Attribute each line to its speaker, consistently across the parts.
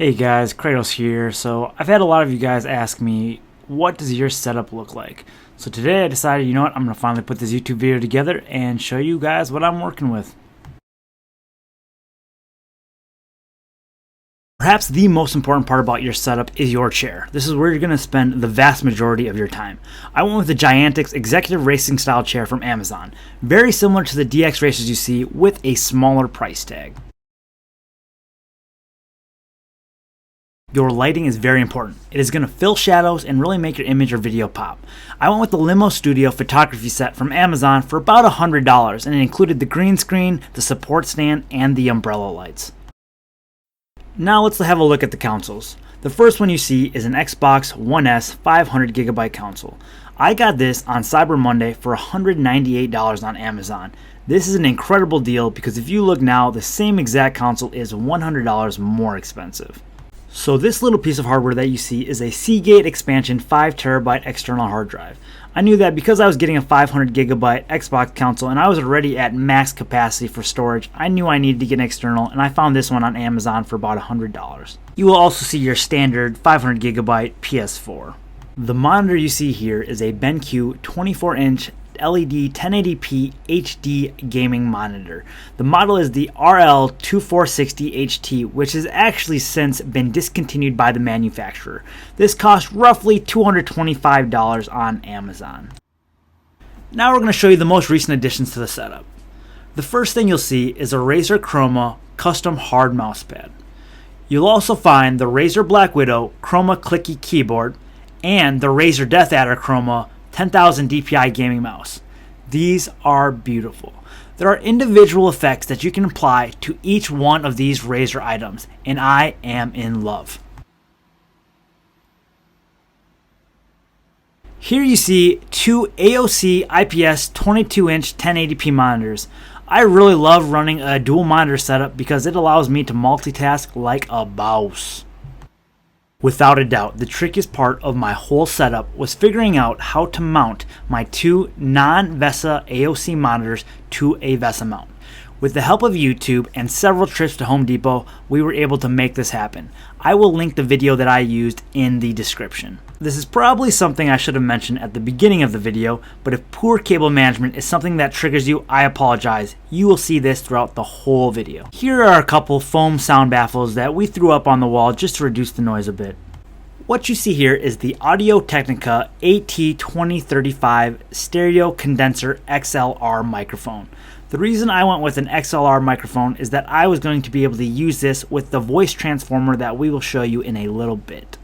Speaker 1: Hey guys, Kratos here. So I've had a lot of you guys ask me, what does your setup look like? So today I decided, you know what, I'm going to finally put this YouTube video together and show you guys what I'm working with. Perhaps the most important part about your setup is your chair. This is where you're going to spend the vast majority of your time. I went with the Giantix Executive Racing Style chair from Amazon. Very similar to the DX Racers you see with a smaller price tag. Your lighting is very important. It is going to fill shadows and really make your image or video pop. I went with the Limo Studio photography set from Amazon for about $100, and it included the green screen, the support stand, and the umbrella lights. Now let's have a look at the consoles. The first one you see is an Xbox One S 500GB console. I got this on Cyber Monday for $198 on Amazon. This is an incredible deal because if you look now, the same exact console is $100 more expensive. So this little piece of hardware that you see is a Seagate Expansion 5TB external hard drive. I knew that because I was getting a 500GB Xbox console and I was already at max capacity for storage, I knew I needed to get an external, and I found this one on Amazon for about $100. You will also see your standard 500GB PS4. The monitor you see here is a BenQ 24-inch LED 1080p HD gaming monitor. The model is the RL2460HT, which has actually since been discontinued by the manufacturer. This cost roughly $225 on Amazon. Now we're going to show you the most recent additions to the setup. The first thing you'll see is a Razer Chroma custom hard mousepad. You'll also find the Razer Black Widow Chroma clicky keyboard and the Razer DeathAdder Chroma 10,000 DPI gaming mouse. These are beautiful. There are individual effects that you can apply to each one of these Razer items, and I am in love. Here you see two AOC IPS 22-inch 1080p monitors. I really love running a dual monitor setup because it allows me to multitask like a boss. Without a doubt, the trickiest part of my whole setup was figuring out how to mount my two non-VESA AOC monitors to a VESA mount. With the help of YouTube and several trips to Home Depot, we were able to make this happen. I will link the video that I used in the description. This is probably something I should have mentioned at the beginning of the video, but if poor cable management is something that triggers you, I apologize. You will see this throughout the whole video. Here are a couple foam sound baffles that we threw up on the wall just to reduce the noise a bit. What you see here is the Audio-Technica AT2035 Stereo Condenser XLR microphone. The reason I went with an XLR microphone is that I was going to be able to use this with the voice transformer that we will show you in a little bit.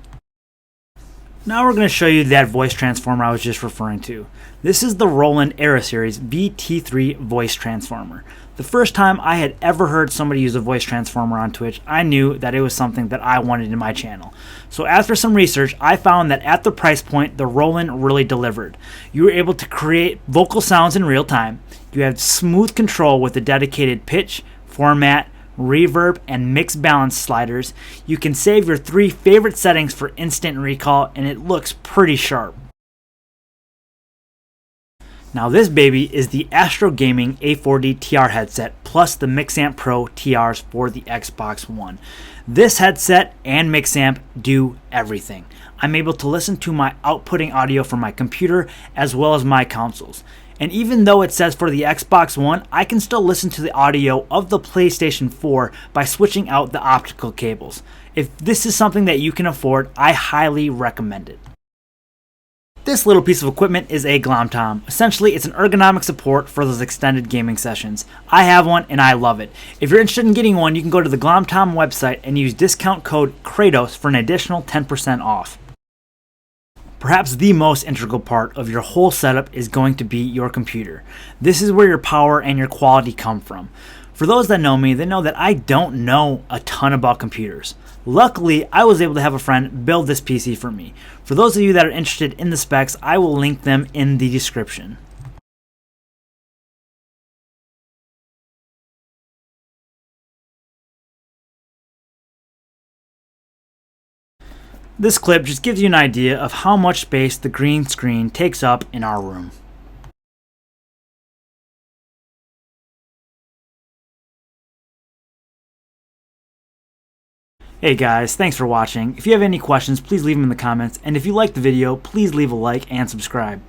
Speaker 1: Now we're going to show you that voice transformer I was just referring to. This is the Roland Era Series VT3 voice transformer. The first time I had ever heard somebody use a voice transformer on Twitch, I knew that it was something that I wanted in my channel. So after some research, I found that at the price point, the Roland really delivered. You were able to create vocal sounds in real time. You had smooth control with the dedicated pitch, format, reverb, and mix balance sliders. You can save your 3 favorite settings for instant recall, and it looks pretty sharp. Now this baby is the Astro Gaming A4D TR headset plus the Mixamp Pro TRs for the Xbox One. This headset and Mixamp do everything. I'm able to listen to my outputting audio from my computer as well as my consoles. And even though it says for the Xbox One, I can still listen to the audio of the PlayStation 4 by switching out the optical cables. If this is something that you can afford, I highly recommend it. This little piece of equipment is a GlomTom. Essentially, it's an ergonomic support for those extended gaming sessions. I have one and I love it. If you're interested in getting one, you can go to the GlomTom website and use discount code Kratos for an additional 10% off. Perhaps the most integral part of your whole setup is going to be your computer. This is where your power and your quality come from. For those that know me, they know that I don't know a ton about computers. Luckily, I was able to have a friend build this PC for me. For those of you that are interested in the specs, I will link them in the description. This clip just gives you an idea of how much space the green screen takes up in our room. Hey guys, thanks for watching. If you have any questions, please leave them in the comments, and if you liked the video, please leave a like and subscribe.